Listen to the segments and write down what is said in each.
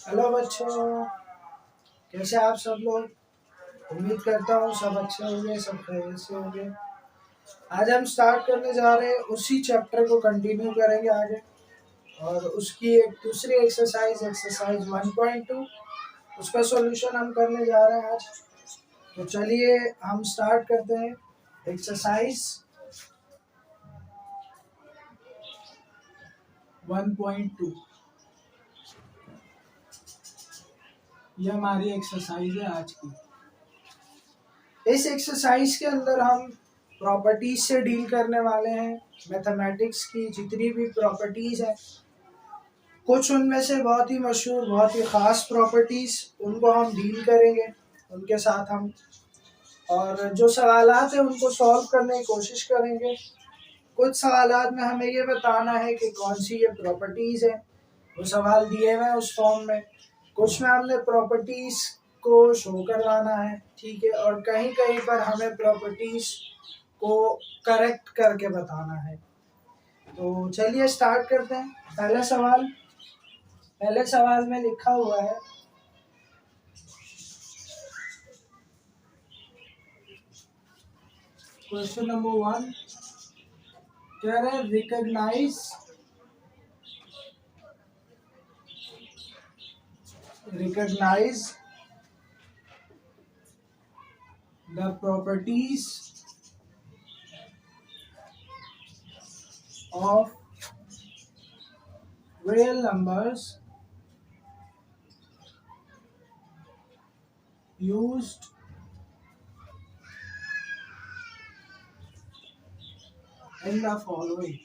Hello बच्चों, कैसे आप सब लोग। उम्मीद करता हूँ सब अच्छे होंगे, सब खैरियत से होंगे। आज हम स्टार्ट करने जा रहे हैं, उसी चैप्टर को कंटिन्यू करेंगे आगे। और उसकी एक दूसरी एक्सरसाइज 1.2, उसका सॉल्यूशन हम करने जा रहे हैं आज। तो चलिए हम स्टार्ट करते हैं। एक्सरसाइज 1.2, ये हमारी एक्सरसाइज है आज की। इस एक्सरसाइज के अंदर हम प्रॉपर्टीज से डील करने वाले हैं। मैथमेटिक्स की जितनी भी प्रॉपर्टीज है, कुछ उनमें से बहुत ही मशहूर, बहुत ही ख़ास प्रॉपर्टीज, उनको हम डील करेंगे उनके साथ हम। और जो सवालात है उनको सॉल्व करने की कोशिश करेंगे। कुछ सवालात में हमें ये बताना है कि कौन सी ये प्रॉपर्टीज है, वो सवाल दिए हुए हैं उस फॉर्म में। कुछ में हमने प्रॉपर्टीज को शो करवाना है, ठीक है। और कहीं कहीं पर हमें प्रॉपर्टीज को करेक्ट करके बताना है। तो चलिए स्टार्ट करते हैं। पहले सवाल में लिखा हुआ है, क्वेश्चन नंबर 1 कह रहे हैं recognise the properties of real numbers used in the following।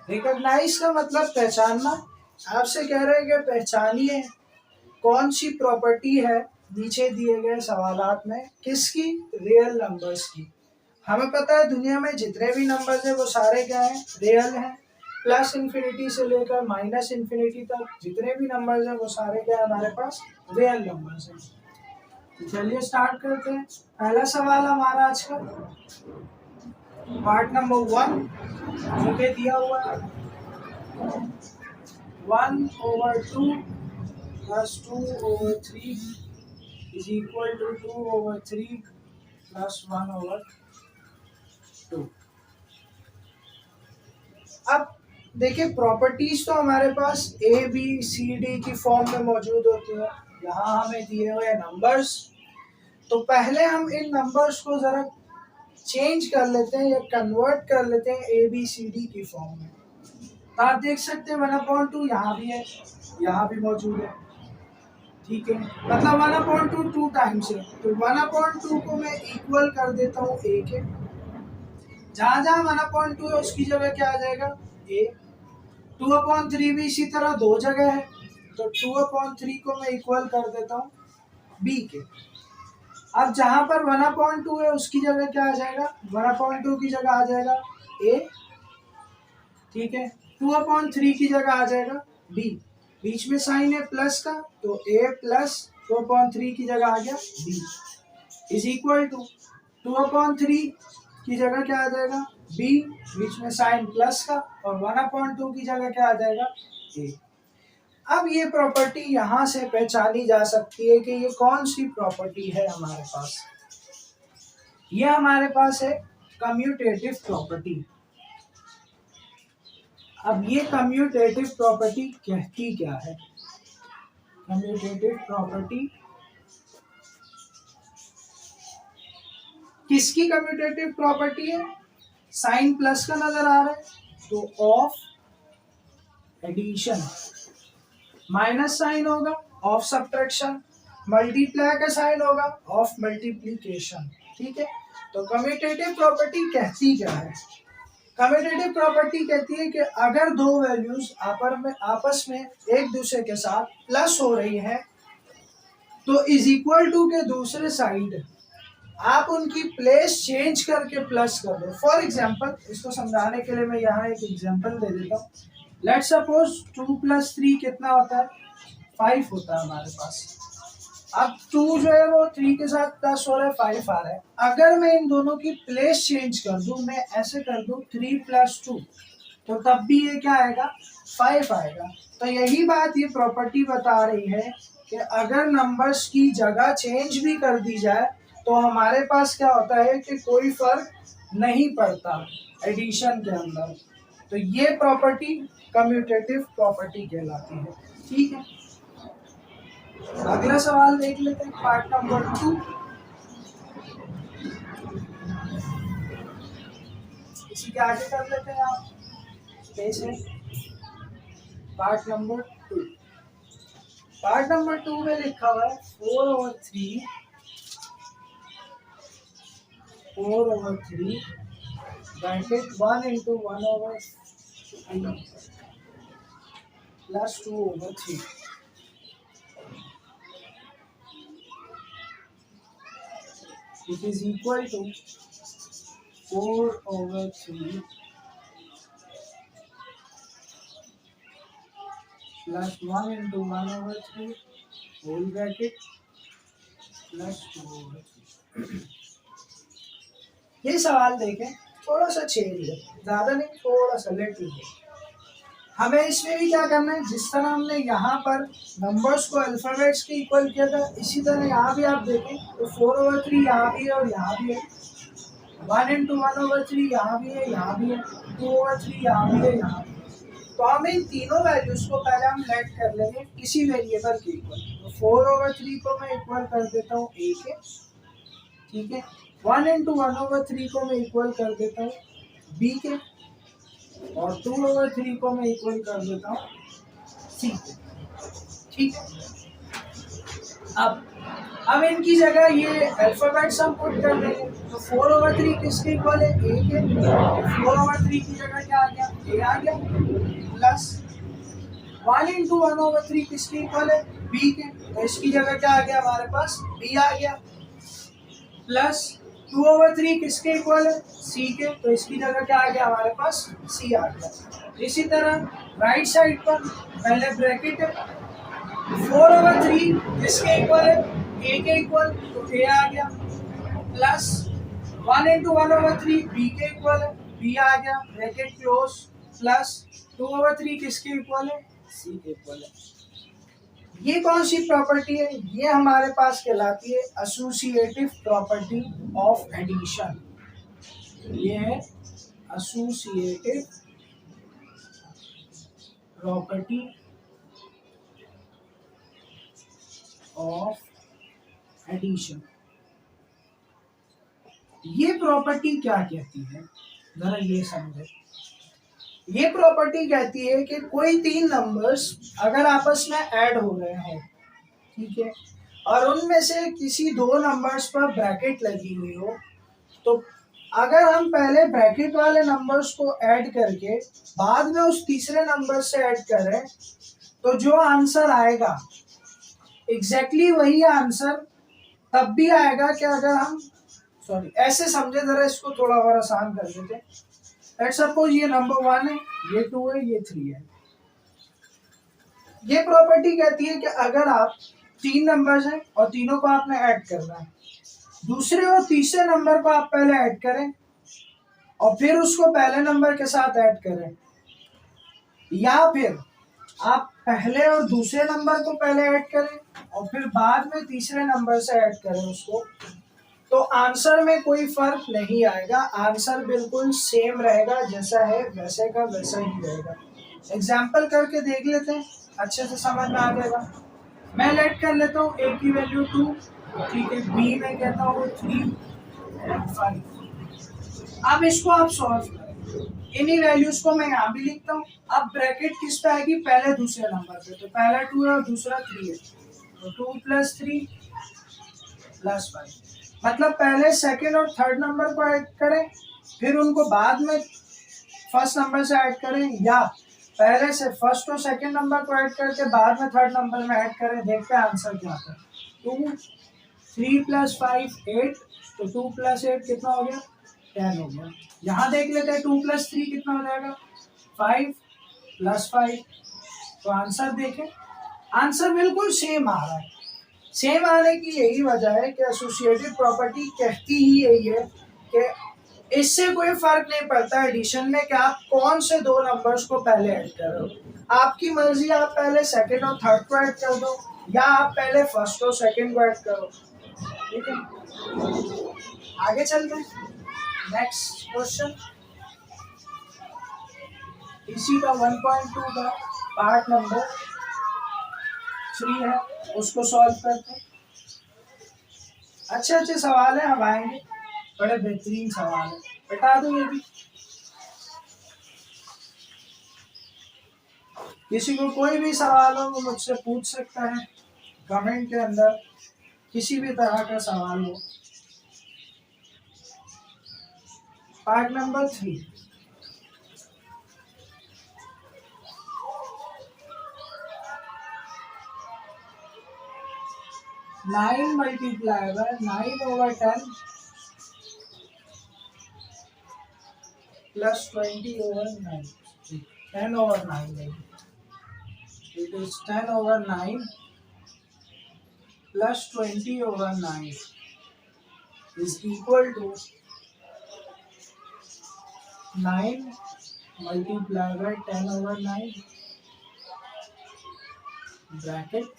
Recognise का मतलब पहचानना। आपसे कह रहे हैं कि पहचानिए कौन सी प्रॉपर्टी है नीचे दिए गए सवालात में, किसकी, रियल नंबर्स की। हमें पता है दुनिया में जितने भी नंबर्स हैं वो सारे क्या हैं, रियल हैं। प्लस इन्फिनिटी से लेकर माइनस इन्फिनिटी तक जितने भी नंबर्स हैं वो सारे क्या है, हमारे पास रियल नंबर्स हैं। तो चलिए स्टार्ट करते हैं। पहला सवाल हमारा आज का पार्ट नंबर 1 जो के दिया हुआ है 1/2 plus 2/3 is equal to 2/3 plus 1/2। अब देखिए प्रॉपर्टीज तो हमारे पास ए बी सी डी की फॉर्म में मौजूद होती है। यहाँ हमें दिए हुए नंबर्स, तो पहले हम इन नंबर्स को जरा चेंज कर लेते हैं या कन्वर्ट कर लेते हैं ए बी सी डी की फॉर्म में। तो आप देख सकते हैं 1/2 यहाँ भी है, यहाँ भी मौजूद है, ठीक है। मतलब 1/2 2 टाइम्स है, तो 1/2 को मैं इक्वल कर देता हूँ ए के। जहाँ जहाँ 1/2 है उसकी जगह क्या आ जाएगा, ए। 2/3 भी इसी तरह दो जगह है, तो 2/3 को मैं इक्वल कर देता हूँ बी के। अब जहाँ पर 1/2 है उसकी जगह क्या आ जाएगा, 1/2 की जगह आ जाएगा ए, ठीक है। 2/3 की जगह आ जाएगा बी। बीच में साइन है प्लस का, तो ए प्लस 2/3 की जगह आ गया बी इज इक्वल टू 2/3 की जगह क्या आ जाएगा बी, बीच में साइन प्लस का, और 1/2 की जगह क्या आ जाएगा ए। अब ये प्रॉपर्टी यहाँ से पहचानी जा सकती है कि ये कौन सी प्रॉपर्टी है हमारे पास। ये हमारे पास है कम्यूटेटिव प्रॉपर्टी। अब ये कम्यूटेटिव प्रॉपर्टी कहती क्या है, कम्यूटेटिव प्रॉपर्टी किसकी कम्यूटेटिव प्रॉपर्टी है, साइन प्लस का नजर आ रहा है तो ऑफ एडिशन, माइनस साइन होगा ऑफ सब्ट्रैक्शन, मल्टीप्लाई का साइन होगा ऑफ मल्टीप्लिकेशन, ठीक है। तो कम्यूटेटिव प्रॉपर्टी कहती क्या है, कम्यूटेटिव प्रॉपर्टी कहती है कि अगर दो वैल्यूज आपस में एक दूसरे के साथ प्लस हो रही है तो इज इक्वल टू के दूसरे साइड आप उनकी प्लेस चेंज करके प्लस कर दो। फॉर एग्जाम्पल, इसको समझाने के लिए मैं यहाँ एक एग्जाम्पल दे देता हूँ। लेट्स सपोज 2 + 3 कितना होता है, 5 होता है हमारे पास। अब 2 जो है वो 3 के साथ प्लस हो रहा है, 5 आ रहा है। अगर मैं इन दोनों की प्लेस चेंज कर दूं, मैं ऐसे कर दूं 3 + 2, तो तब भी ये क्या आएगा 5 आएगा। तो यही बात ये प्रॉपर्टी बता रही है कि अगर नंबर्स की जगह चेंज भी कर दी जाए तो हमारे पास क्या होता है कि कोई फर्क नहीं पड़ता एडिशन के अंदर। तो ये प्रॉपर्टी कम्यूटेटिव प्रॉपर्टी कहलाती है। ठीक है, अगला सवाल देख लेते हैं, पार्ट नंबर 2। इसी के आगे कर लेते हैं आप, पेज है पार्ट नंबर 2। पार्ट नंबर 2 में लिखा हुआ है 4/3 bracket 1 into 1/3 plus 2/3। It is equal to 4/3 plus 1 into 1/3 whole bracket plus 2/3। ये सवाल देखें, थोड़ा सा चेंज है, ज्यादा नहीं, थोड़ा सा लिटिल है। हमें इसमें भी क्या करना है, जिस तरह हमने यहाँ पर नंबर्स को अल्फाबेट्स के इक्वल किया था, इसी तरह यहाँ भी आप देखें तो 4/3 यहाँ भी है और यहाँ भी है, 1 into 1/3 यहाँ भी है, यहाँ भी है, 2/3 यहाँ भी है, यहाँ भी है। तो हम इन तीनों वैल्यूज को पहले हम लेट कर लेंगे किसी वेरिएबल के इक्वल। तो 4/3 को मैं इक्वल कर देता हूँ a के, ठीक है। 1 into 1/3 को मैं इक्वल कर देता हूँ b के, और 2/3 को मैं इक्वल कर देता हूँ c के, ठीक है। अब इनकी जगह ये अल्फाबेट्स हम पुट कर देंगे। तो 4/3 किसके इक्वल है, a के, 4/3 की जगह क्या आ गया, a आ गया, प्लस 1 into 1/3 किसके इक्वल है, b के, तो इसकी जगह क्या आ गया हमारे पास, b आ गया, प्लस 2/3 किसके इक्वल है, c के, तो इसकी जगह क्या आ गया हमारे पास, c आ गया। इसी तरह राइट साइड पर पहले ब्रैकेट है, 4/3 किसके इक्वल है, a के इक्वल, तो a आ गया, प्लस 1 into 1/3 b के इक्वल है, b आ गया, ब्रैकेट क्लोज, प्लस 2/3 किसके इक्वल है, c के इक्वल है। ये कौन सी प्रॉपर्टी है, ये हमारे पास कहलाती है एसोसिएटिव प्रॉपर्टी ऑफ एडिशन। ये है एसोसिएटिव प्रॉपर्टी ऑफ एडिशन। ये प्रॉपर्टी क्या कहती है, जरा ये समझे। ये प्रॉपर्टी कहती है कि कोई तीन नंबर्स अगर आपस में ऐड हो रहे हो, ठीक है, और उनमें से किसी दो नंबर्स पर ब्रैकेट लगी हुई हो, तो अगर हम पहले ब्रैकेट वाले नंबर्स को ऐड करके बाद में उस तीसरे नंबर से ऐड करें, तो जो आंसर आएगा एग्जैक्टली वही आंसर तब भी आएगा कि अगर हम ऐसे समझे, जरा इसको थोड़ा और आसान कर देते। लेट्स सपोज ये नंबर 1 है, ये 2 है, ये 3 है। ये प्रॉपर्टी कहती है कि अगर आप तीन नंबर्स हैं और तीनों को आपने ऐड करना है, दूसरे और तीसरे नंबर को आप पहले ऐड करें और फिर उसको पहले नंबर के साथ ऐड करें, या फिर आप पहले और दूसरे नंबर को पहले ऐड करें और फिर बाद में तीसरे नंबर से ऐड करें उसको, तो आंसर में कोई फर्क नहीं आएगा, आंसर बिल्कुल सेम रहेगा, जैसा है वैसे का वैसा ही रहेगा। एग्जाम्पल करके देख लेते हैं, अच्छे से समझ में आ जाएगा। मैं लेट कर लेता हूँ a की वैल्यू 2, ठीक है, b में कहता हूँ 3 और 5। अब इसको आप सॉल्व करें, इन्हीं वैल्यूज को मैं यहाँ भी लिखता हूँ। अब ब्रैकेट किस पे आएगी, पहले दूसरे नंबर पे, तो पहला 2 है और दूसरा 3 है, तो 2 + 3 + 5। मतलब पहले सेकंड और थर्ड नंबर को ऐड करें, फिर उनको बाद में फर्स्ट नंबर से ऐड करें, या पहले से फर्स्ट और सेकंड नंबर को ऐड करके बाद में थर्ड नंबर में ऐड करें। देखते हैं आंसर क्या आता है। 2 3 + 5 8, तो 2 + 8 कितना हो गया, 10 हो गया। यहाँ देख लेते हैं 2 + 3 कितना हो जाएगा, 5 + 5। तो आंसर देखें, आंसर बिल्कुल सेम आ रहा है। सेम आने की यही वजह है कि एसोसिएटिव प्रॉपर्टी कहती ही यही है कि इससे कोई फर्क नहीं पड़ता एडिशन में कि आप कौन से दो नंबर्स को पहले ऐड कर रहे हो। आपकी मर्जी, आप पहले सेकंड और थर्ड को ऐड कर दो या आप पहले फर्स्ट और सेकंड को ऐड करो। ठीक है, आगे चलते हैं। नेक्स्ट क्वेश्चन इसी का 1.2 का पार्ट नंबर 3 है, उसको सॉल्व करते हैं। अच्छे अच्छे सवाल है, हम आएंगे, बड़े बेहतरीन सवाल है, बता दो ये भी। किसी को कोई भी सवाल हो वो मुझसे पूछ सकता है कमेंट के अंदर, किसी भी तरह का सवाल हो। Part number 3, nine multiply by 9/10 plus 20/9, 10/9, it is 10/9 plus 20/9 is equal to 9 multiplied by 10/9 bracket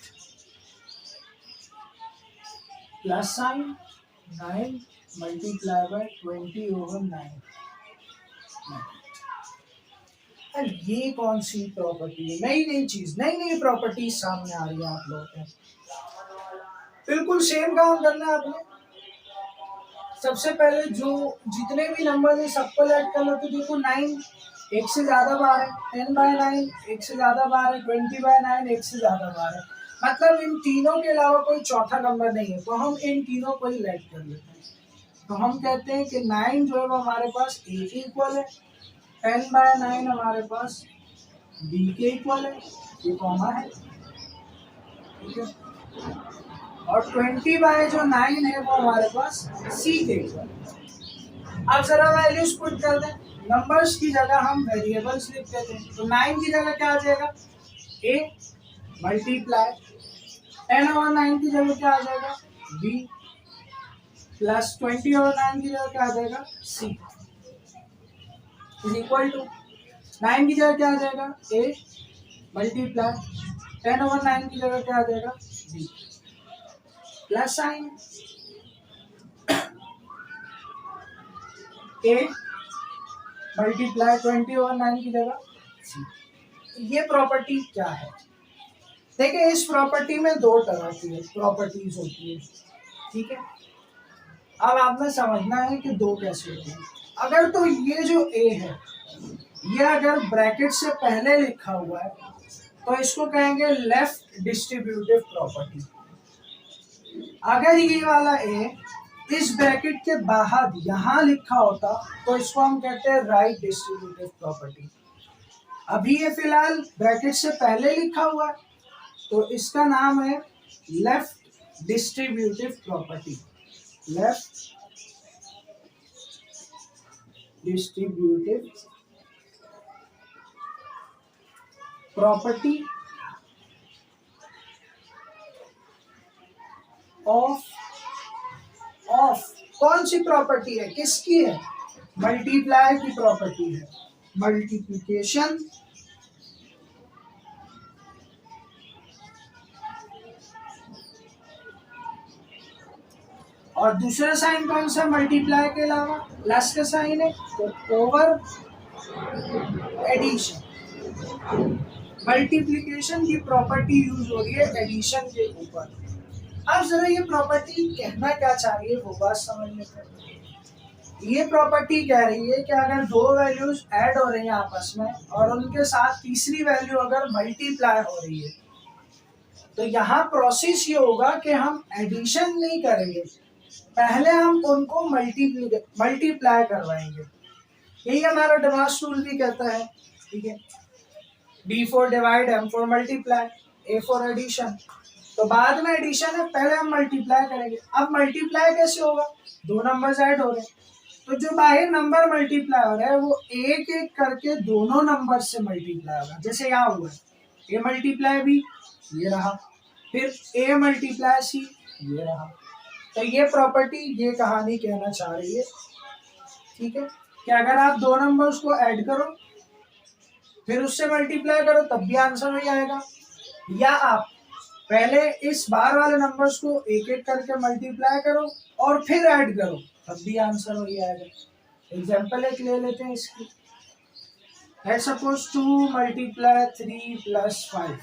plus sign 9 multiplied by 20/9। ये कौन सी प्रॉपर्टी है? नई नई चीज, नई नई प्रॉपर्टी सामने आ रही है आप लोगों को। बिल्कुल सेम काम करना है आपने। सबसे पहले जो जितने भी नंबर है सबको ऐड कर लो। तो देखो 9 एक से ज्यादा बार है, 10/9 एक से ज्यादा बार है, 20/9 एक से ज्यादा बार है। मतलब इन तीनों के अलावा कोई चौथा नंबर नहीं है, तो हम इन तीनों को ही ऐड कर लेते हैं। तो हम कहते हैं कि 9 जो है वो हमारे पास ए के इक्वल है, 10/9 हमारे पास बी के इक्वल है, ये कॉमा है, ठीक है। और 20/9 है वो हमारे पास सी के इक्वल है। अब जरा वैल्यूज पुट कर दें। नंबर्स की जगह हम वेरिएबल्स लिख देते हैं। तो 9 की जगह क्या आ जाएगा? ए मल्टीप्लाई 10/9 की जगह क्या आ जाएगा? बी प्लस 20/9 की जगह क्या आ जाएगा? सी इज इक्वल टू 9 की जगह क्या आ जाएगा? ए मल्टीप्लाई 10/9 की जगह क्या आ जाएगा? B plus sign A multiply 20/9 की जगह सी। ये प्रॉपर्टी क्या है? देखिए इस प्रॉपर्टी में दो तरह की प्रॉपर्टीज होती है, ठीक है। अब आपने समझना है कि दो कैसे होती है। अगर तो ये जो ए है ये अगर ब्रैकेट से पहले लिखा हुआ है तो इसको कहेंगे लेफ्ट डिस्ट्रीब्यूटिव प्रॉपर्टी। अगर ये वाला ए इस ब्रैकेट के बाहर यहां लिखा होता तो इसको हम कहते हैं राइट डिस्ट्रीब्यूटिव प्रॉपर्टी। अभी ये फिलहाल ब्रैकेट से पहले लिखा हुआ है तो इसका नाम है left distributive property. Left distributive property of कौन सी प्रॉपर्टी है? किसकी है? मल्टीप्लाई की प्रॉपर्टी है। मल्टीप्लिकेशन और दूसरा साइन कौन सा? मल्टीप्लाई के अलावा प्लस का साइन है तो ओवर एडिशन। मल्टीप्लिकेशन की प्रॉपर्टी यूज हो रही है एडिशन के ऊपर। अब जरा ये प्रॉपर्टी कहना क्या चाह रही है वो बात समझ लेते हैं। ये प्रॉपर्टी कह रही है कि अगर दो वैल्यूज ऐड हो रही हैं आपस में और उनके साथ तीसरी वैल्यू अगर मल्टीप्लाई हो रही है तो यहाँ प्रोसेस ये होगा कि हम एडिशन नहीं करेंगे, पहले हम उनको मल्टीप्लाई करवाएंगे। यही हमारा डिमास रूल भी कहता है, ठीक है। D for divide, M for multiply, A for addition. तो बाद में एडिशन है, पहले हम मल्टीप्लाई करेंगे। अब मल्टीप्लाई कैसे होगा? दो नंबर्स ऐड हो रहे हैं तो जो बाहर नंबर मल्टीप्लाई हो रहा है वो एक एक करके दोनों नंबर से मल्टीप्लाई होगा। जैसे यहाँ हुआ है A मल्टीप्लाई B, ये रहा, फिर A मल्टीप्लाई C, ये रहा। तो ये प्रॉपर्टी ये कहानी कहना चाह रही है, ठीक है, कि अगर आप दो नंबर्स को ऐड करो फिर उससे मल्टीप्लाई करो तब भी आंसर वही आएगा, या आप पहले इस बार वाले नंबर्स को एक एक करके मल्टीप्लाई करो और फिर ऐड करो तब भी आंसर वही आएगा। एग्जाम्पल एक ले लेते हैं इसकी। लेट्स सपोज 2 मल्टीप्लाई 3 प्लस 5,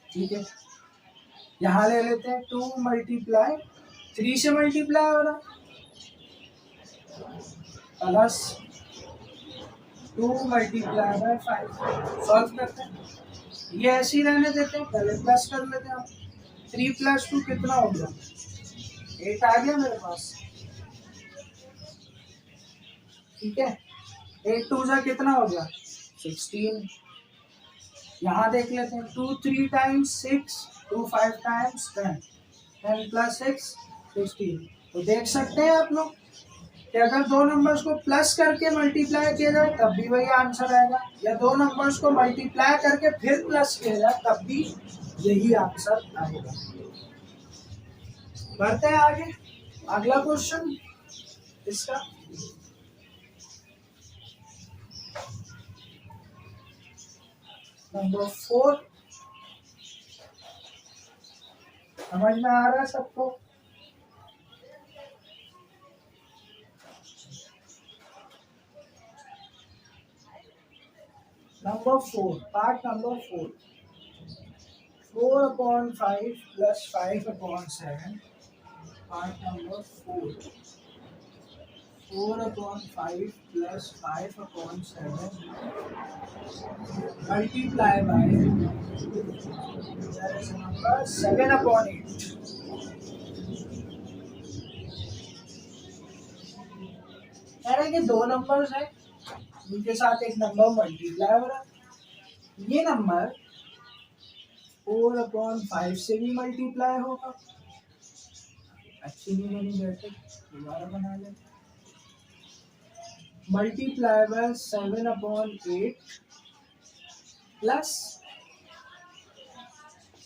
ठीक है, यहाँ ले लेते हैं 2 मल्टीप्लाई 3 से मल्टीप्लाई हो रहा प्लस 2 मल्टीप्लाई बाय 5। सॉल्व करते हैं, ये ऐसे ही रहने देते हैं, पहले प्लस कर लेते हैं। 3 प्लस 2 कितना हो गया, 8 आ गया मेरे पास, ठीक है। 8 2 जा कितना हो गया 16। यहाँ देख लेते हैं 2 3 टाइम्स 6, 2 5 टाइम्स 10, 10 प्लस 6 16। तो देख सकते हैं आप लोग कि अगर दो नंबर्स को प्लस करके मल्टीप्लाई किया जाए तब भी वही आंसर आएगा, या दो नंबर्स को मल्टीप्लाई करके फिर प्लस किया जाए तब भी यही आंसर आएगा। बढ़ते हैं आगे, अगला क्वेश्चन इसका। नंबर 4, समझ में आ रहा है सबको? Number 4, part number 4, 4/5 plus 5/7, part number 4, 4/5 plus 5/7 multiply by number 7/8। कह रहे हैं कि दो नंबर्स हैं उनके साथ एक नंबर मल्टीप्लाई हो रहा है, ये नंबर 4/5 से भी मल्टीप्लाई होगा। अच्छी नहीं बनी बैठे, दोबारा बना लें। Multiply by 7/8 plus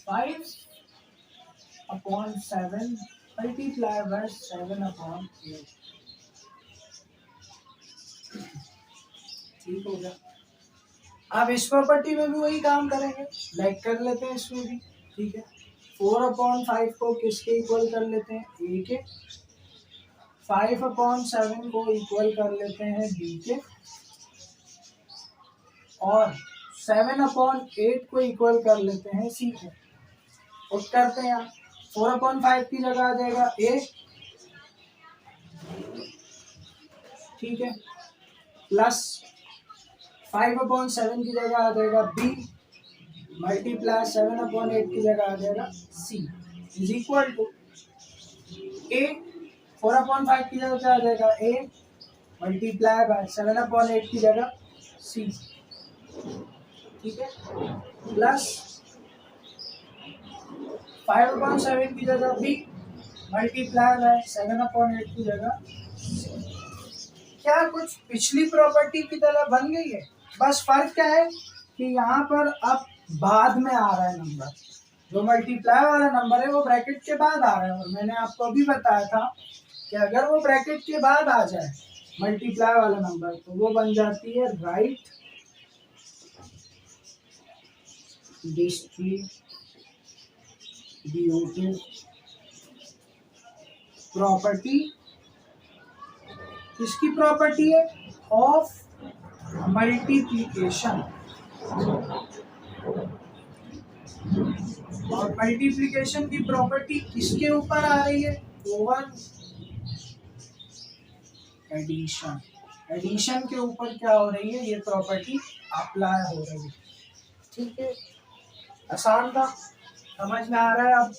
5/7 multiply by 7/8। ठीक हो गया। अब इस प्रॉपर्टी में भी वही काम करेंगे, लाइक कर लेते हैं इसमें भी, ठीक है। 4/5 को किसके इक्वल कर लेते हैं, ए के। 5/7 को इक्वल कर लेते हैं बी के, और 7/8 को इक्वल कर लेते हैं सी के। पुट करते हैं, 4/5 की जगह आ जाएगा ए, ठीक है, प्लस 5/7 की जगह आ जाएगा बी, मल्टीप्लाई 7/8 की जगह आ जाएगा सी, इज इक्वल टू ए। 4/5 की जगह क्या आ जाएगा ए, मल्टीप्लाई बाय 7/8 की जगह सी, ठीक है, प्लस 5/7 की जगह बी, मल्टीप्लाई बाय 7/8 की जगह सी। क्या कुछ पिछली प्रॉपर्टी की तरह बन गई है, बस फर्क क्या है कि यहाँ पर अब बाद में आ रहा है नंबर, जो मल्टीप्लाई वाला नंबर है वो ब्रैकेट के बाद आ रहा है। और मैंने आपको अभी बताया था कि अगर वो ब्रैकेट के बाद आ जाए मल्टीप्लाई वाला नंबर तो वो बन जाती है राइट डिस्ट्रीब्यूटिव प्रॉपर्टी। किसकी प्रॉपर्टी है, ऑफ मल्टीप्लिकेशन। और मल्टीप्लिकेशन की प्रॉपर्टी किसके ऊपर आ रही है, ओवर एडिशन। एडिशन के ऊपर क्या हो रही है, ये प्रॉपर्टी अप्लाई हो रही है, ठीक है। आसान था, समझ में आ रहा है अब?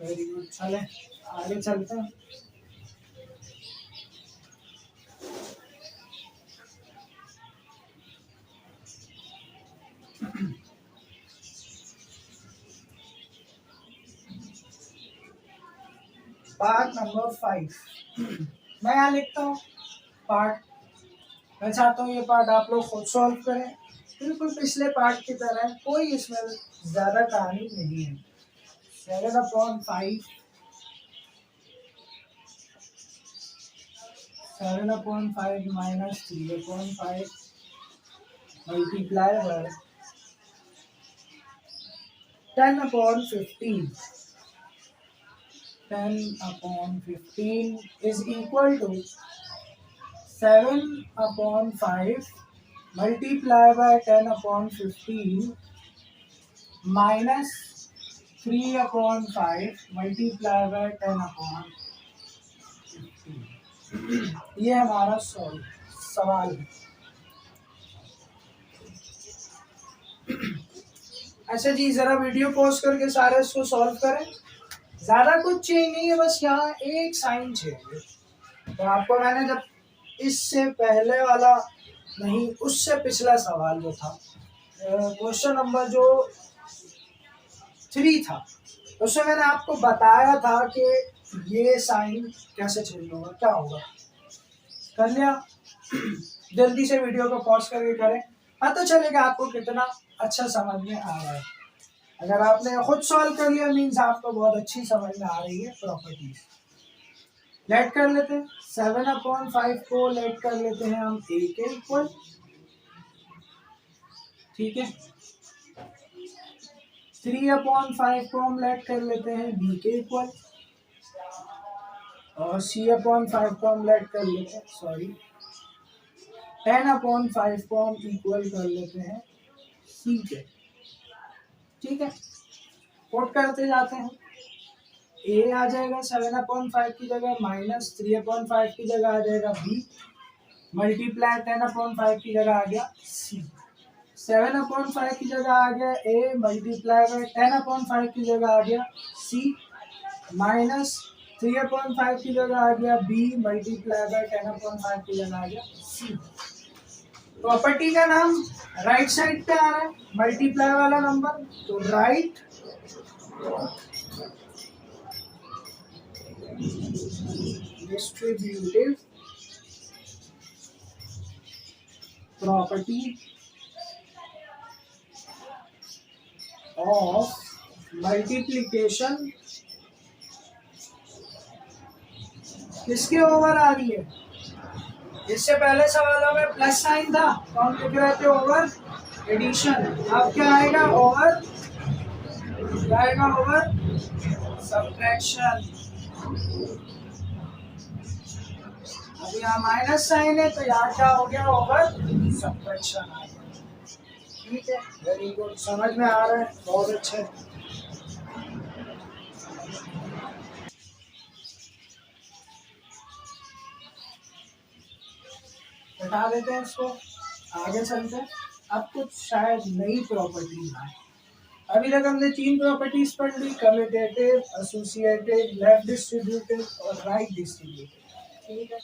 वेरी गुड, चले आगे चलते हैं। पार्ट नंबर 5, मैं यहाँ लिखता हूँ पार्ट। मैं चाहता हूँ ये पार्ट आप लोग खुद सॉल्व करें, बिल्कुल पिछले पार्ट की तरह, कोई इसमें ज्यादा कहानी नहीं है। 7/5 7/5 minus 3/5 multiply by 10/15 is equal to 7/5 multiply by 10/15 minus 3/5 multiply by 10/15। ये हमारा सवाल है। अच्छा जी, जरा वीडियो पॉज करके सारे इसको सॉल्व करें। ज्यादा कुछ चेंज नहीं है, बस यहाँ एक साइन चाहिए। तो आपको मैंने जब इससे पहले वाला नहीं, उससे पिछला सवाल जो था, क्वेश्चन नंबर जो 3 था, उसमें मैंने आपको बताया था कि ये साइन कैसे चेंज होगा, क्या होगा। कर लिया? जल्दी से वीडियो को पॉज करके करें, पता चलेगा आपको कितना अच्छा समझ में आ रहा है। अगर आपने खुद सॉल्व कर लिया मीन्स आपको बहुत अच्छी समझ में आ रही है प्रॉपर्टीज। लेट कर लेते हैं 7/5 को लेट कर लेते हैं हम a के इक्वल, ठीक है। 3/5 को हम लेट कर लेते हैं b के इक्वल, और c/5 को हम लेट कर लेते हैं 10/5 को हम इक्वल कर लेते हैं c के, ठीक है। कोट करते जाते हैं, a आ जाएगा 7/5 की जगह, माइनस 3/5 की जगह आ जाएगा b, मल्टीप्लाई 10/5 की जगह आ गया c, 7/5 की जगह आ गया a, मल्टीप्लाई बाय 10/5 की जगह आ गया c, माइनस 3/5 की जगह आ गया b, मल्टीप्लाई बाय 10/5 की जगह आ गया c। प्रॉपर्टी का नाम राइट साइड पे आ रहा है, मल्टीप्लाई वाला नंबर, तो right distributive property of multiplication किसके ओवर आ रही है। इससे पहले सवालों में प्लस साइन था तो हम लिख रहे थे ओवर एडिशन, अब क्या आएगा ओवर, क्या आएगा ओवर सब्ट्रैक्शन। अब यहाँ माइनस साइन है तो यहाँ क्या हो गया ओवर सब्ट्रैक्शन आ गया, ठीक है। वेरी गुड, समझ में आ रहा है, बहुत अच्छे। हटा देते हैं इसको, आगे चलते हैं। अब कुछ शायद नई प्रॉपर्टीज आए। अभी तक हमने 3 प्रॉपर्टीज पढ़ ली, कम्यूटेटिव, एसोसिएटेड, लेफ्ट डिस्ट्रीब्यूटिव और राइट डिस्ट्रीब्यूटिव, ठीक है।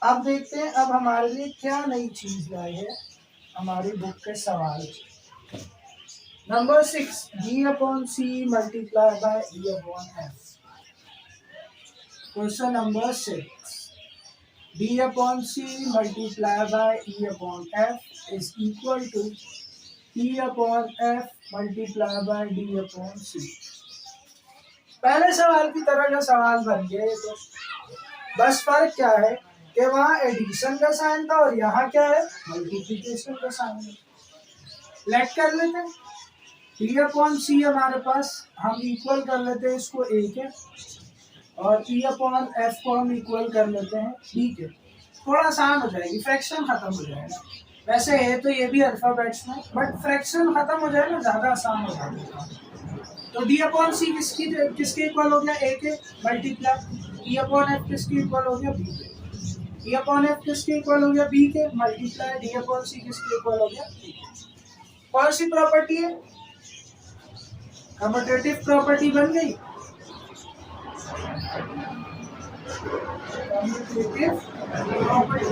अब देखते हैं अब हमारे लिए क्या नई चीज लाई है हमारी बुक के सवाल। Number 6, b/c multiply by e/f। Question number 6, b/c multiply by e/f is equal to p/f multiply by d/c। पहले सवाल की तरह का सवाल बन गया ये तो, बस फर्क क्या है कि वहाँ एडिशन का साइन था और यहाँ क्या है मल्टीप्लिकेशन का साइन है। लेट कर लेते हैं, p/c हमारे पास, हम इक्वल कर लेते हैं इसको a के, और e/f को हम इक्वल कर लेते हैं b के। थोड़ा आसान हो जाएगी, फ्रैक्शन खत्म हो जाएगा। वैसे है तो ये भी अल्फाबेट्स में, बट फ्रैक्शन खत्म हो जाएगा, ज्यादा आसान हो जाएगा। तो d/c किसके इक्वल हो गया a के, मल्टीप्लाई e/f किसके इक्वल हो गया b के, e/f किसके इक्वल हो गया b के, मल्टीप्लाई d/c किसके इक्वल हो गया b के। कौन सी प्रॉपर्टी है, कम्यूटेटिव प्रॉपर्टी बन गई। कम्यूटेटिव प्रॉपर्टी,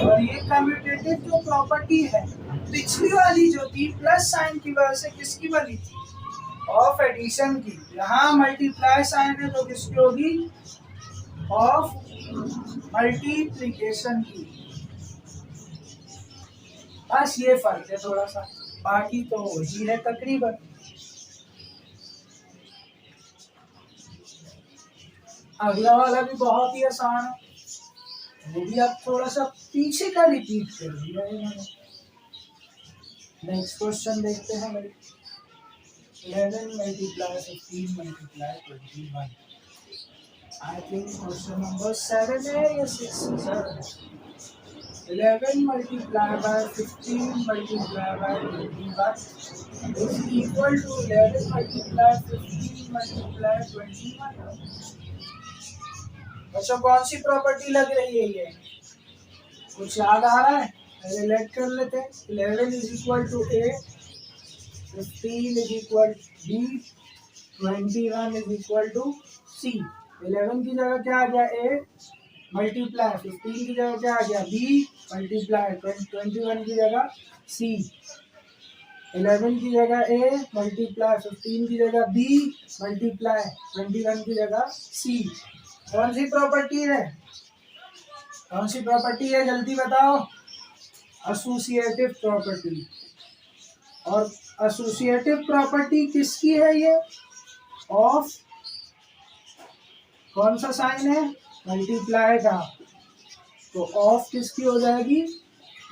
और ये कम्यूटेटिव जो प्रॉपर्टी है पिछली वाली जो थी प्लस साइन की वजह से किसकी बनी थी, ऑफ एडिशन की। यहाँ मल्टीप्लाई साइन है तो किसकी होगी, ऑफ मल्टीप्लिकेशन की। बस ये फर्क है थोड़ा सा, बाकी तो वही है तकरीबन। अगला वाला भी बहुत ही आसान है, वो भी आप थोड़ा सा पीछे का रिपीट कर दिया है मैंने। नेक्स्ट क्वेश्चन देखते हैं भाई। 11 multiply 15 multiply 21। I think question number 7 है या 6 है sir. 11 multiply by 15 multiply by 21 is equal to 11 multiply 15 multiply 21। बच्चों कौन सी प्रॉपर्टी लग रही है ये, कुछ याद आ रहा है? पहले लेट कर लेते हैं। 11 is equal to A, 15 is equal B, 21 is equal to C. 11 की जगह क्या आ गया ए मल्टीप्लाई, 15 की जगह क्या आ गया बी मल्टीप्लाई, 21 की जगह सी। 11 की जगह ए मल्टीप्लाई, 15 की जगह बी मल्टीप्लाई, 21 की जगह सी। कौन सी प्रॉपर्टी है, कौन सी प्रॉपर्टी है जल्दी बताओ? Associative property. और एसोसिएटिव प्रॉपर्टी किसकी है ये? ऑफ, कौन सा साइन है? मल्टीप्लाई का। तो ऑफ किसकी हो जाएगी?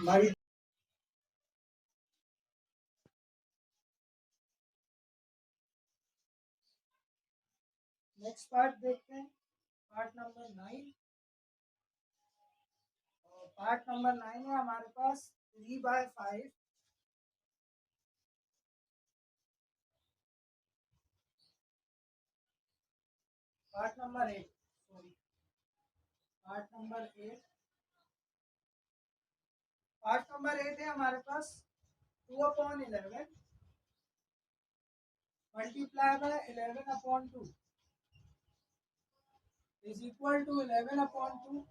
मल्टी। नेक्स्ट पार्ट देखते हैं, पार्ट नंबर 9। पार्ट नंबर 9 है हमारे पास 3/5। Part number 8, sorry, part number 8। Part number 8 है हमारे पास 2/11 multiply by 11/2 is equal to 11/2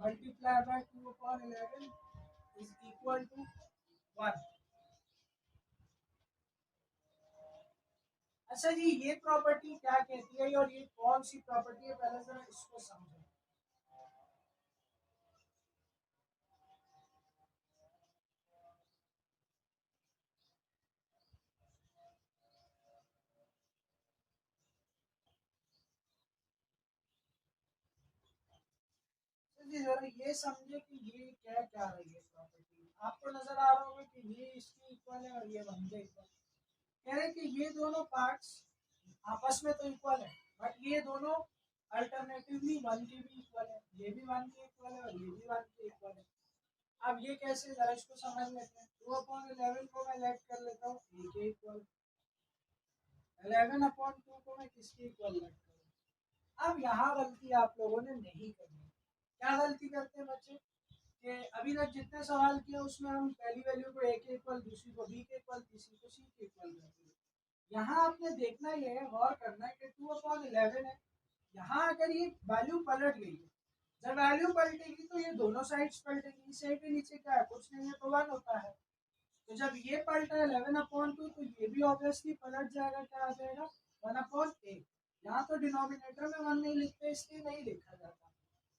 multiply by 2/11 is equal to 1। अच्छा जी, ये प्रॉपर्टी क्या कहती है और ये कौन सी प्रॉपर्टी है, पहले जरा इसको समझो। जी जरा ये समझे कि ये क्या क्या रही है प्रॉपर्टी। आपको नजर आ रहा होगा कि ये इसके इक्वल है और ये 1 के इक्वल। कह रहे कि ये दोनों पार्ट्स आपस में तो इक्वल है, बट ये दोनों अल्टरनेटिवली 1 के भी इक्वल है, ये भी 1 के इक्वल है और ये भी 1 के इक्वल है। अब ये कैसे, जरा इसको समझ लेते हैं। 2/11 को मैं लेट कर लेता हूँ ए के इक्वल, 11/2 को मैं किसके इक्वल लेट करूँ। अब यहाँ गलती आप लोगों ने नहीं करनी। क्या गलती करते हैं बच्चे कि अभी तक जितने सवाल किए उसमें हम पहली वैल्यू को ए के इक्वल, दूसरी को बी के इक्वल, तीसरी को सी के इक्वल करते हैं। यहाँ आपने देखना ये है, गौर करना है कि 2/11 है, यहाँ अगर ये वैल्यू पलट गई है, जब वैल्यू पलटेगी तो ये दोनों साइड्स पलटेगी। इस साइड के नीचे क्या है, कुछ नहीं है, तो 1 होता है। तो जब ये पलटा 11/2 तो ये भी ऑब्वियसली पलट जाएगा, क्या आ जाएगा 1/8। यहाँ तो डिनोमिनेटर में 1 नहीं लिखते इसलिए नहीं लिखा जाता।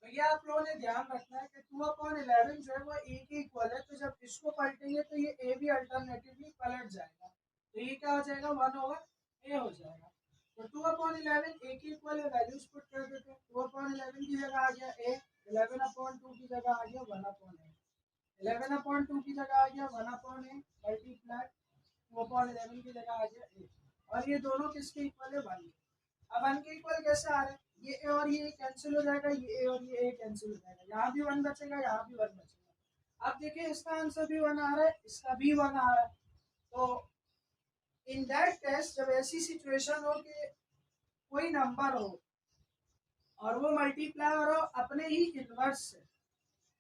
तो ये आप लोगों ने ध्यान रखना है कि 2/11 जो है वो ए के इक्वल है, तो जब इसको पलटेंगे तो ये ए भी अल्टरनेटिवली पलट जाएगा, तो ये क्या हो जाएगा 1/a हो जाएगा। तो 2/11 ए के इक्वल है, वैल्यूज पुट कर देते हैं। 2/11 की जगह आ गया ए, 11/2 की जगह आ गया 1/a, 11/2 की जगह आ गया 1/a मल्टीप्लाई 2/11 की जगह आ गया ए। और ये दोनों किसके इक्वल है 1 के। अब 1 के इक्वल कैसे आ रहे हैं, ये ए और ये कैंसिल हो जाएगा, ये ए और ये ए कैंसिल हो जाएगा, यहाँ भी 1 बचेगा, यहाँ भी 1 बचेगा। अब देखिए इसका आंसर भी 1 आ रहा है, इसका भी 1 आ रहा है। तो इन दैट केस जब ऐसी सिचुएशन हो कि कोई नंबर हो और वो मल्टीप्लाई हो रहा हो अपने ही इनवर्स से,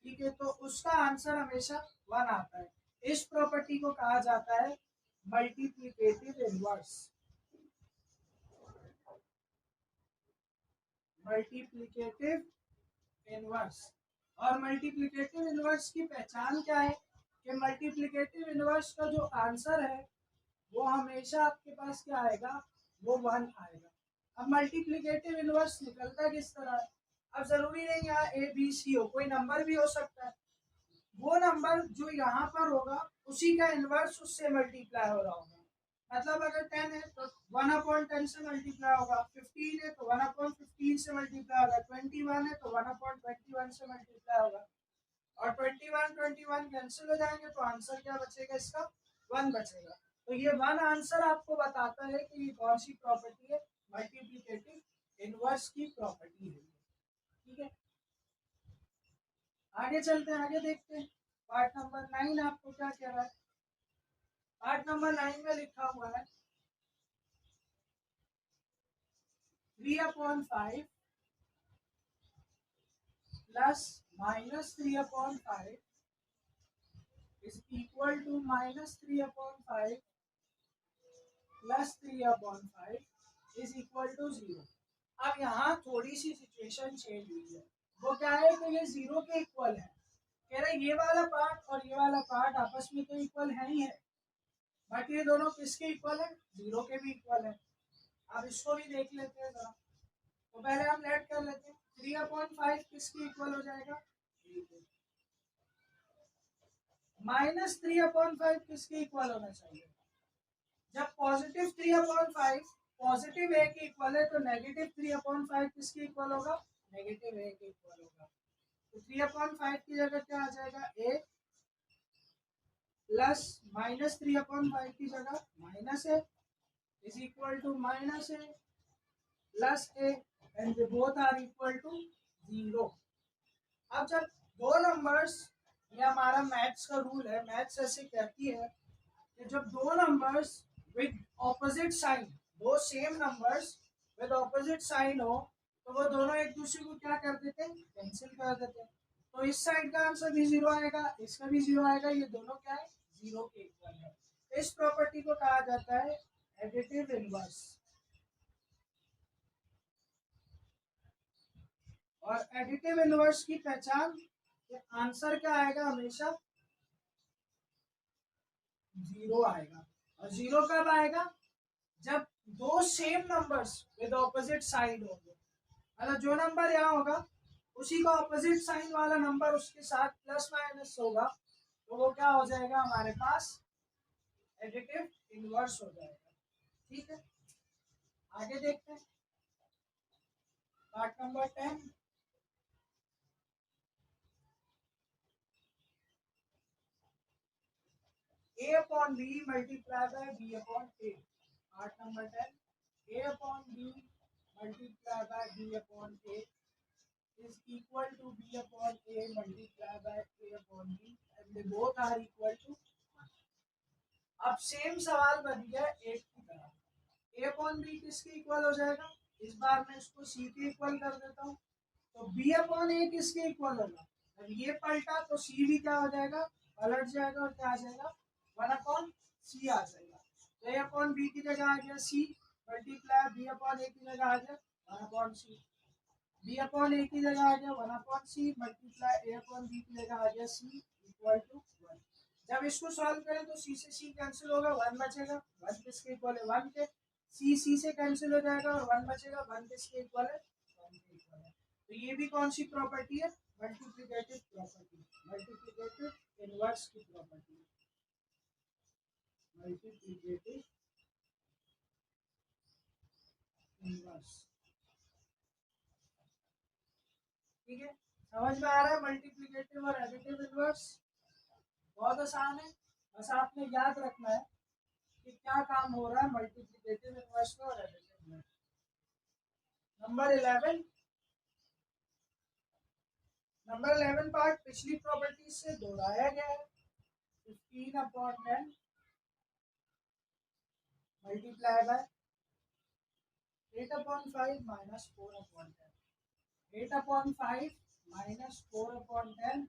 ठीक है, तो उसका आंसर हमेशा 1 आता है। इस प्रॉपर्टी को कहा जाता है मल्टीप्लिकेटिव इनवर्स। Multiplicative inverse. और मल्टीप्लिकेटिव इनवर्स की पहचान क्या है कि मल्टीप्लिकेटिव इनवर्स का जो आंसर है वो हमेशा आपके पास क्या आएगा, वो 1 आएगा। अब मल्टीप्लिकेटिव इनवर्स निकलता किस तरह है, अब जरूरी नहीं यहाँ ए बी सी हो, कोई नंबर भी हो सकता है। वो नंबर जो यहाँ पर होगा उसी का इनवर्स उससे मल्टीप्लाई हो रहा होगा। मतलब अगर 10 है तो 1/10 से मल्टीप्लाई होगा, 15 है तो 1/15 से मल्टीप्लाई होगा, 21 है तो 1/21 से मल्टीप्लाई होगा, और 21 कैंसिल हो जाएंगे तो आंसर क्या बचेगा इसका, 1 बचेगा। तो ये 1 आंसर आपको बताता है कि ये कौन सी प्रॉपर्टी है, मल्टीप्लिकेटिव इनवर्स की प्रॉपर्टी है। ठीक है, आगे चलते हैं, आगे देखते हैं। पार्ट नंबर 9 आपको क्या कह रहा है। पार्ट नंबर 9 में लिखा हुआ है 3/5 plus -3/5 is equal to -3/5 plus 3/5 is equal to 0। अब यहाँ थोड़ी सी सिचुएशन चेंज हुई है। वो क्या है कि ये 0 के इक्वल है। कह रहे ये वाला पार्ट और ये वाला पार्ट आपस में तो इक्वल है ही है, बट ये दोनों किसके इक्वल है, 0 के भी इक्वल है। अब इसको भी देख लेते हैं जरा। तो पहले हम लेट कर लेते हैं, 3/5 किसके इक्वल हो जाएगा, -3/5 किसके इक्वल होना चाहिए। जब पॉजिटिव 3/5 पॉजिटिव ए के इक्वल है तो नेगेटिव 3/5 किसके इक्वल होगा, नेगेटिव ए के इक्वल होगा। तो 3/5 की जगह क्या आ जाएगा, ए प्लस -3/5 की जगह minus A is equal to minus A plus A and both are equal to 0। अब जब दो नंबर्स, ये हमारा मैथ्स का रूल है, मैथ्स ऐसे कहती है कि जब दो नंबर्स विद ऑपोजिट साइन, दो same numbers with opposite sign हो तो वो दोनों एक दूसरे को क्या कर देते हैं, कैंसिल कर देते हैं। तो इस साइड का आंसर भी 0 आएगा, इसका भी 0 आएगा, ये दोनों क्या है, 0 के इक्वल है। इस प्रॉपर्टी को कहा जाता है एडिटिव इनवर्स। और एडिटिव इनवर्स की पहचान, आंसर क्या आएगा, हमेशा 0 आएगा। और 0 कब आएगा, जब दो same numbers with opposite sign होंगे। मतलब जो नंबर यहाँ होगा उसी का ऑपोजिट साइन वाला नंबर उसके साथ प्लस माइनस होगा, तो वो क्या हो जाएगा, हमारे पास एडिटिव इनवर्स हो जाएगा। ठीक है, आगे देखते हैं part number 10। a upon b multiplied by b upon a। Part number 10, a upon b multiplied by b upon a is equal to b upon a multiplied by a upon b and they both are equal to 1। अब same सवाल बन गया एक की तरह, a upon B किसके equal हो जाएगा, इस बार मैं इसको c के इक्वल कर देता हूँ। तो b अपॉन a किसके इक्वल होगा, जब ये पलटा तो c भी क्या हो जाएगा, पलट जाएगा और क्या आ जाएगा, 1/c आ जाएगा। तो a अपॉन बी की जगह आ गया c multiply b upon a की जगह आ गया 1/c, b अपॉन a की जगह आ गया 1/c multiply a upon b की जगह आ गया c इक्वल टू 1। जब इसको सॉल्व करें तो c से c कैंसिल होगा, 1 बचेगा, 1 किसके इक्वल है, 1 के, c से कैंसिल हो जाएगा और 1 बचेगा, 1 किसके इक्वल है, 1 के इक्वल है। तो ये भी कौन सी प्रॉपर्टी है, मल्टीप्लिकेटिव प्रॉपर्टी, मल्टीप्लिकेटिव इनवर्स की प्रॉपर्टी, मल्टीप्लिकेटिव इनवर्स। ठीक है, समझ में आ रहा है मल्टीप्लिकेटिव और एडिटिव इनवर्स, बहुत आसान है। बस आपने याद रखना है कि क्या काम हो रहा है मल्टीप्लिकेटिव इनवर्स में और एडिटिव में। नंबर 11, नंबर 11 पार्ट पिछली प्रॉपर्टी से दोहराया गया है। 15/10 multiply by 8/5 minus 4/10। 8/5 minus 4/10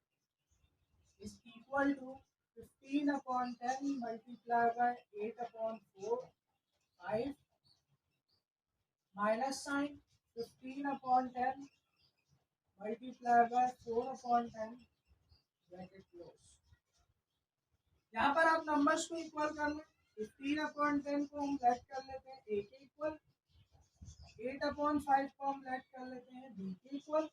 is equal to 15/10 multiplied by 8/4 5 minus sign 15/10 multiplied by 4/10 bracket close. यहाँ पर आप नंबर्स को इक्वल कर लें, 15/10 को हम लेट कर लेते हैं a के इक्वल, 8/5 को हम लेट कर लेते हैं b के इक्वल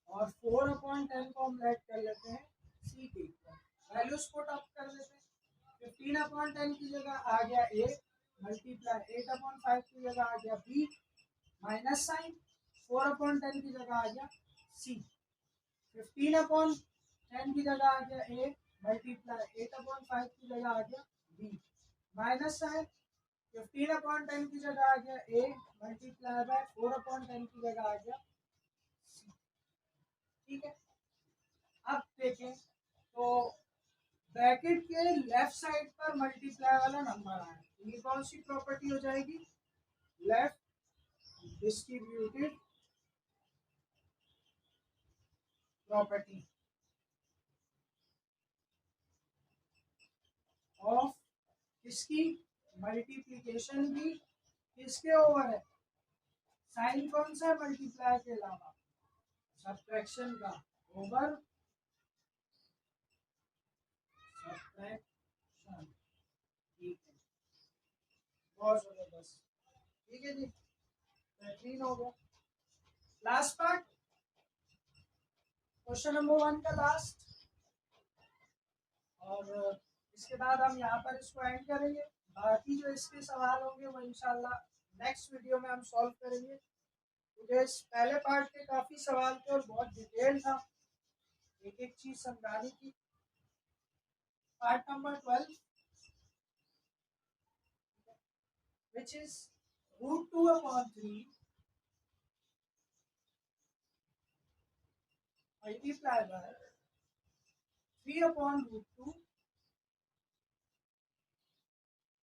और 4/10 को हम लेट कर लेते हैं c के इक्वल। वैल्यूज पुट अप कर देते हैं, 15/10 की जगह आ गया a मल्टीप्लाई 8/5 की जगह आ गया बी, माइनस साइन 4/10 की जगह आ गया सी, 15/10 की जगह आ गया ए, मल्टीप्लाई 8/5 की जगह आ गया बी, माइनस साइन 15/10 की जगह आ गया ए, मल्टीप्लाई बाय 4/10 की जगह आ गया सी। ठीक है, अब देखें तो ब्रैकेट के लेफ्ट साइड पर मल्टीप्लाई वाला नंबर आया, ये कौन सी प्रॉपर्टी हो जाएगी, लेफ्ट डिस्ट्रीब्यूटेड प्रॉपर्टी ऑफ किसकी, मल्टीप्लिकेशन की, किसके ओवर है, साइन कौन सा है मल्टीप्लाई के अलावा, सब्ट्रैक्शन का, ओवर सब्ट्रैक्शन। ठीक है, बहुत जबरदस्त। ठीक है जी, बेहतरीन हो गया। लास्ट पार्ट, क्वेश्चन नंबर 1 का लास्ट, और इसके बाद हम यहाँ पर इसको एंड करेंगे। बाकी जो इसके सवाल होंगे वो इंशाल्लाह नेक्स्ट वीडियो में हम सॉल्व करेंगे, क्योंकि इस पहले पार्ट के काफ़ी सवाल थे और बहुत डिटेल था, एक एक चीज़ समझानी थी। Part number 12, which is √2/3 multiply by 3/√2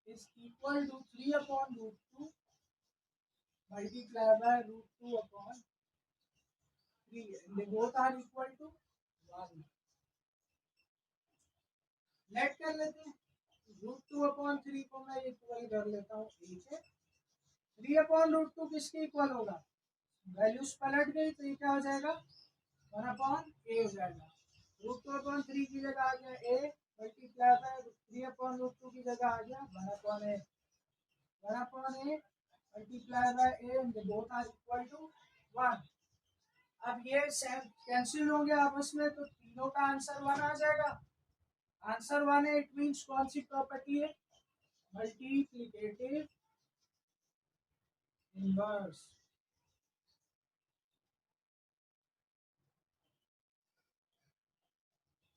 is equal to 3/√2 multiply by √2/3, and they both are equal to 1. Late कर लेते हैं, √2/3 को मैं इक्वल कर लेता हूँ ए से, 3/√2 किसके इक्वल होगा, वैल्यूज पलट गई तो ये क्या हो जाएगा, 1/a हो जाएगा। √2/3 की जगह आ गया ए, मल्टीप्लाई बाय 3/√2 की जगह आ गया 1/a, 1/a multiply by A, and both are equal to 1। अब ये कैंसिल होंगे आपस में, तो तीनों का आंसर 1 आ जाएगा। आंसर 1 है, इट मीन्स कौन सी प्रॉपर्टी है, मल्टीप्लिकेटिव इनवर्स।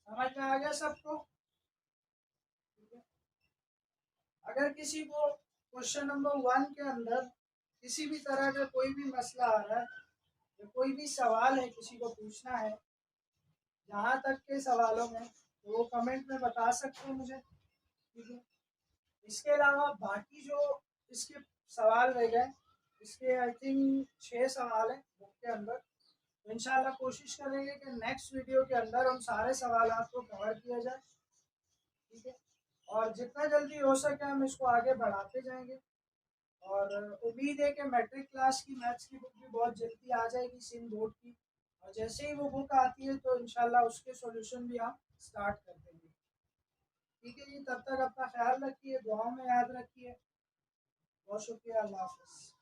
समझ में आ गया सबको। अगर किसी को क्वेश्चन नंबर 1 के अंदर किसी भी तरह का कोई भी मसला आ रहा है या कोई भी सवाल है किसी को पूछना है, जहाँ तक के सवालों में, तो वो कमेंट में बता सकते हैं मुझे। ठीक है, इसके अलावा बाकी जो इसके सवाल रह गए, इसके आई थिंक 6 सवाल हैं बुक के अंदर, तो इंशाल्लाह कोशिश करेंगे कि नेक्स्ट वीडियो के अंदर उन सारे सवाल को कवर किया जाए। ठीक है, और जितना जल्दी हो सके हम इसको आगे बढ़ाते जाएंगे, और उम्मीद है कि मैट्रिक क्लास की मैथ्स की बुक भी बहुत जल्दी आ जाएगी सिंध बोर्ड की, और जैसे ही वो बुक आती है तो इंशाल्लाह उसके सॉल्यूशन भी हम स्टार्ट कर देंगे। ठीक है जी, तब तक अपना ख्याल रखिए, दुआओं में याद रखिए। बहुत शुक्रिया, अल्लाह हाफ़िज़।